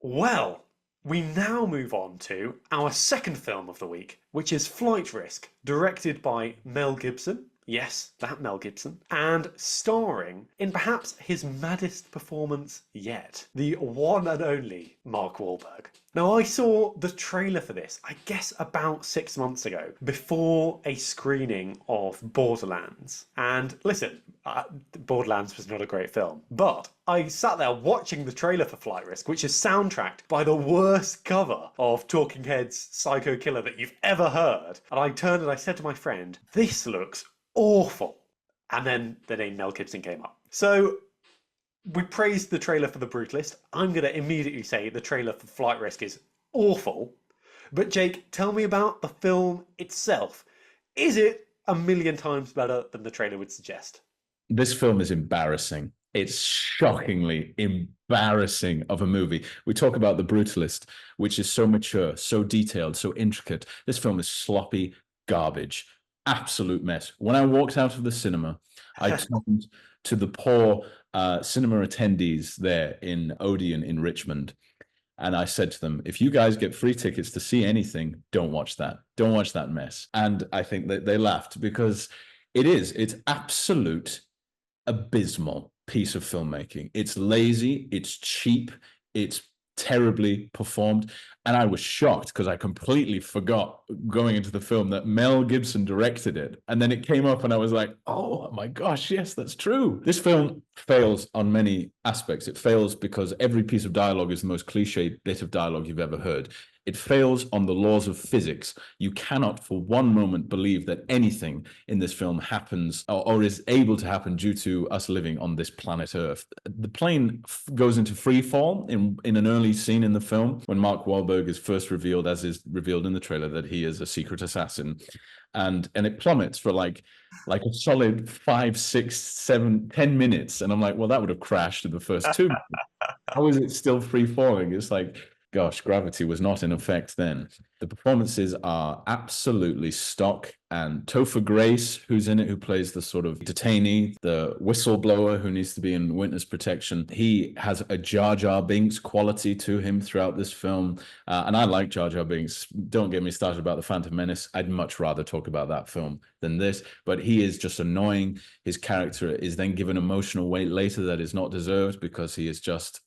Well, we now move on to our second film of the week, which is Flight Risk, directed by Mel Gibson. Yes, that Mel Gibson. And starring, in perhaps his maddest performance yet, the one and only Mark Wahlberg. Now, I saw the trailer for this, I guess about 6 months ago, before a screening of Borderlands. And listen, Borderlands was not a great film, but I sat there watching the trailer for Flight Risk, which is soundtracked by the worst cover of Talking Heads' Psycho Killer that you've ever heard. And I turned and I said to my friend, this looks awful. And then the name Mel Gibson came up. So we praised the trailer for The Brutalist. I'm going to immediately say the trailer for Flight Risk is awful. But Jake, tell me about the film itself. Is it a million times better than the trailer would suggest? This film is embarrassing. It's shockingly embarrassing of a movie. We talk about The Brutalist, which is so mature, so detailed, so intricate. This film is sloppy garbage. Absolute mess. When I walked out of the cinema, I turned to the poor cinema attendees there in Odeon in Richmond, and I said to them, if you guys get free tickets to see anything, don't watch that. Don't watch that mess. And I think that they laughed because it's absolute abysmal piece of filmmaking. It's lazy, it's cheap, it's terribly performed. And I was shocked because I completely forgot going into the film that Mel Gibson directed it. And then it came up and I was like, oh my gosh, yes, that's true. This film fails on many aspects. It fails because every piece of dialogue is the most cliched bit of dialogue you've ever heard. It fails on the laws of physics. You cannot for one moment believe that anything in this film happens or is able to happen due to us living on this planet Earth. The plane goes into free fall in an early scene in the film when Mark Wahlberg is first revealed, as is revealed in the trailer, that he is a secret assassin. And it plummets for like a solid 5, 6, 7, 10 minutes. And I'm like, well, that would have crashed in the first 2 minutes. How is it still free falling? It's like, gosh, gravity was not in effect then. The performances are absolutely stock, and Topher Grace, who's in it, who plays the sort of detainee, the whistleblower who needs to be in witness protection, he has a Jar Jar Binks quality to him throughout this film. And I like Jar Jar Binks. Don't get me started about The Phantom Menace. I'd much rather talk about that film than this, but he is just annoying. His character is then given emotional weight later that is not deserved because he is just,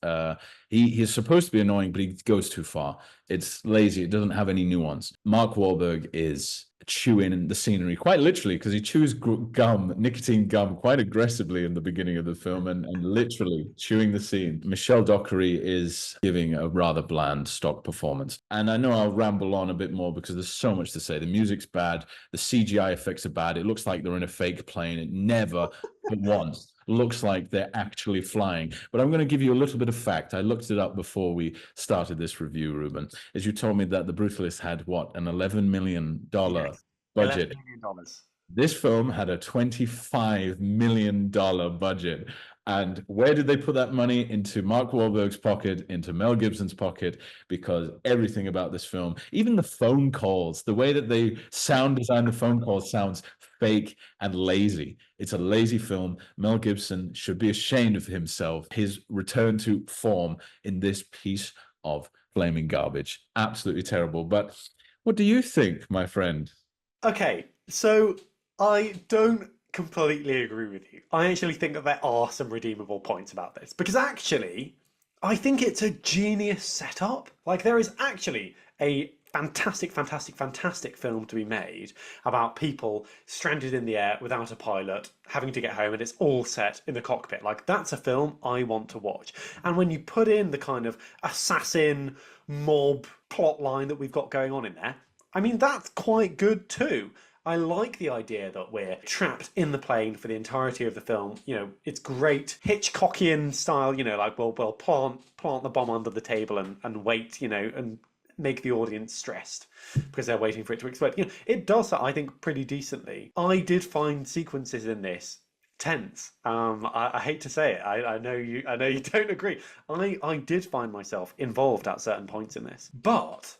he is supposed to be annoying, but he goes too far. It's lazy. It doesn't have any nuance. Mark Wahlberg is chewing the scenery quite literally because he chews nicotine gum quite aggressively in the beginning of the film and literally chewing the scene. Michelle Dockery is giving a rather bland stock performance. And I know I'll ramble on a bit more because there's so much to say. The music's bad. The CGI effects are bad. It looks like they're in a fake plane. It never but once looks like they're actually flying. But I'm going to give you a little bit of fact. I looked it up before we started this review, Reuben. As you told me that The Brutalist had what, an $11 million budget. $11 million. This film had a $25 million budget. And where did they put that money? Into Mark Wahlberg's pocket, into Mel Gibson's pocket, because everything about this film, even the phone calls, the way that they sound design the phone calls sounds fake and lazy. It's a lazy film. Mel Gibson should be ashamed of himself. His return to form in this piece of flaming garbage. Absolutely terrible. But what do you think, my friend? Okay, so I don't completely agree with you. I actually think that there are some redeemable points about this because actually, I think it's a genius setup. Like, there is actually a fantastic, fantastic, fantastic film to be made about people stranded in the air without a pilot, having to get home, and it's all set in the cockpit. Like, that's a film I want to watch. And when you put in the kind of assassin mob plot line that we've got going on in there, I mean, that's quite good too. I like the idea that we're trapped in the plane for the entirety of the film. You know, it's great Hitchcockian style, you know, like we'll plant the bomb under the table and wait, you know, and make the audience stressed because they're waiting for it to explode. You know, it does that, I think, pretty decently. I did find sequences in this tense. I hate to say it. I know you don't agree. I did find myself involved at certain points in this. But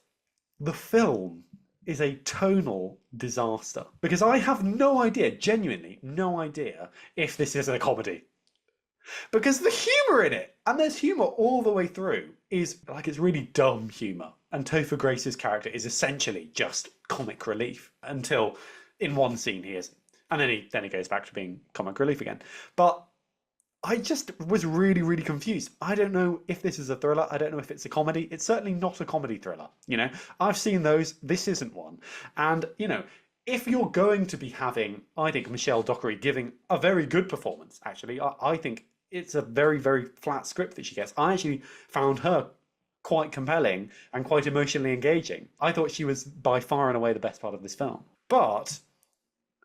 the film is a tonal disaster because I have no idea, genuinely no idea, if this is a comedy. Because the humor in it, and there's humor all the way through, is like it's really dumb humor. And Topher Grace's character is essentially just comic relief until in one scene he isn't. And then he goes back to being comic relief again. But I just was really, really confused. I don't know if this is a thriller. I don't know if it's a comedy. It's certainly not a comedy thriller. I've seen those. This isn't one. And, if you're going to be having, I think, Michelle Dockery giving a very good performance, actually, I think it's a very, very flat script that she gets. I actually found her quite compelling and quite emotionally engaging. I thought she was by far and away the best part of this film. But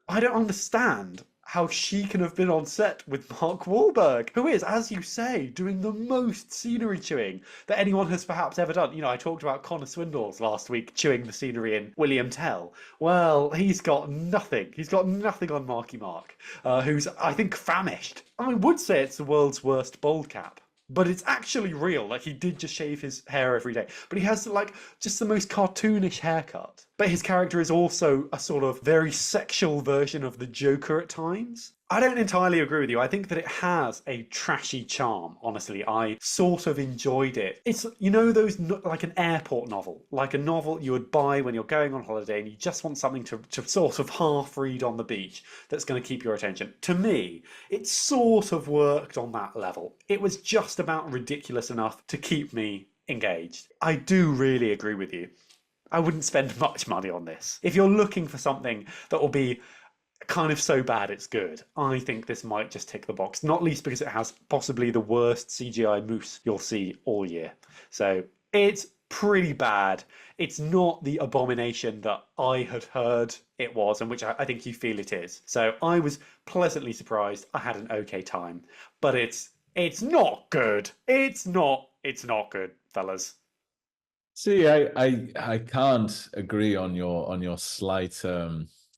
I don't understand how she can have been on set with Mark Wahlberg, who is, as you say, doing the most scenery chewing that anyone has perhaps ever done. I talked about Connor Swindells last week chewing the scenery in William Tell. Well, he's got nothing. He's got nothing on Marky Mark, who's, I think, famished. I would say it's the world's worst bald cap. But it's actually real. Like, he did just shave his hair every day. But he has, like, just the most cartoonish haircut. But his character is also a sort of very sexual version of the Joker at times. I don't entirely agree with you. I think that it has a trashy charm, honestly. I sort of enjoyed it. It's, those, like an airport novel, like a novel you would buy when you're going on holiday and you just want something to sort of half read on the beach that's going to keep your attention. To me, it sort of worked on that level. It was just about ridiculous enough to keep me engaged. I do really agree with you. I wouldn't spend much money on this. If you're looking for something that will be kind of so bad it's good, I think this might just tick the box, not least because it has possibly the worst CGI moose you'll see all year. So it's pretty bad. It's not the abomination that I had heard it was, and which I think you feel it is. So I was pleasantly surprised. I had an okay time, but it's not good. It's not good, fellas. See, I can't agree on your slight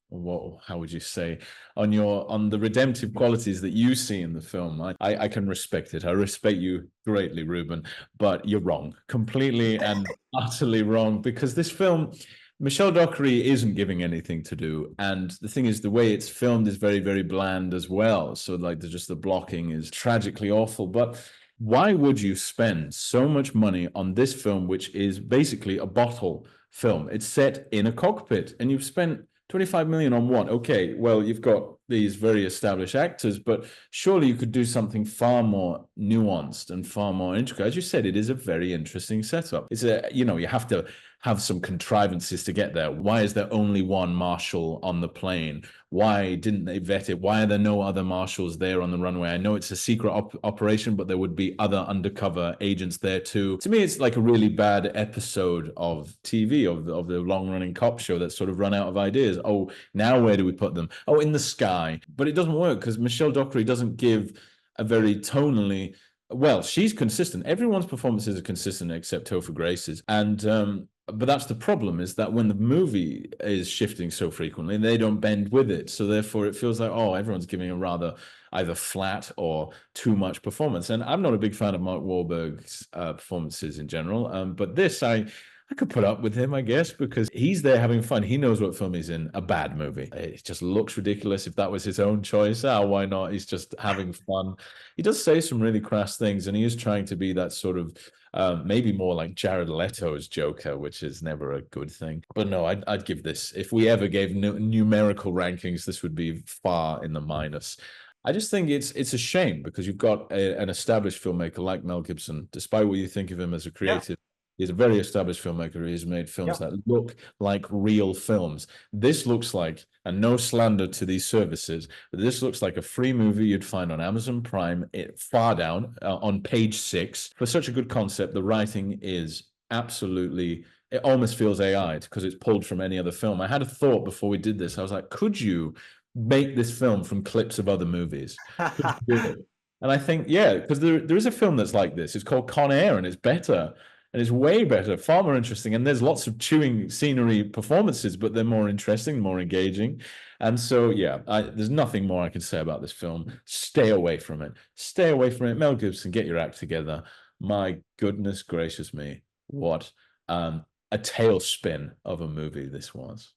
what how would you say, on the redemptive qualities that you see in the film. I can respect it. I respect you greatly, Reuben, but you're wrong, completely and utterly wrong, because this film, Michelle Dockery isn't giving anything to do, and the thing is, the way it's filmed is very, very bland as well. So like the blocking is tragically awful. But why would you spend so much money on this film, which is basically a bottle film? It's set in a cockpit, and you've spent 25 million on what? Okay, well, you've got these very established actors, but surely you could do something far more nuanced and far more intricate. As you said, it is a very interesting setup. You have to have some contrivances to get there. Why is there only one marshal on the plane? Why didn't they vet it? Why are there no other marshals there on the runway? I know it's a secret operation, but there would be other undercover agents there too. To me, it's like a really bad episode of TV, of the long-running cop show that's sort of run out of ideas. Oh, now where do we put them? Oh, in the sky. But it doesn't work because Michelle Dockery doesn't give a very tonally... Well, she's consistent. Everyone's performances are consistent except Topher Grace's. But that's the problem, is that when the movie is shifting so frequently, they don't bend with it. So therefore, it feels like, oh, everyone's giving a rather either flat or too much performance. And I'm not a big fan of Mark Wahlberg's performances in general. But this, I could put up with him, I guess, because he's there having fun. He knows what film he's in. A bad movie. It just looks ridiculous. If that was his own choice, why not? He's just having fun. He does say some really crass things, and he is trying to be that sort of maybe more like Jared Leto's Joker, which is never a good thing. But no, I'd give this, if we ever gave numerical rankings, this would be far in the minus. I just think it's a shame, because you've got an established filmmaker like Mel Gibson. Despite what you think of him as a creative, he's a very established filmmaker. He's made films that look like real films. This looks like, and no slander to these services, but this looks like a free movie you'd find on Amazon Prime, far down on page 6. For such a good concept, the writing is absolutely... It almost feels AI'd because it's pulled from any other film. I had a thought before we did this. I was like, could you make this film from clips of other movies? Could you do it? And I think, yeah, because there is a film that's like this. It's called Con Air, and it's better. And it's way better, far more interesting. And there's lots of chewing scenery performances, but they're more interesting, more engaging. And so, yeah, there's nothing more I can say about this film. Stay away from it. Stay away from it. Mel Gibson, get your act together. My goodness gracious me. What a tailspin of a movie this was.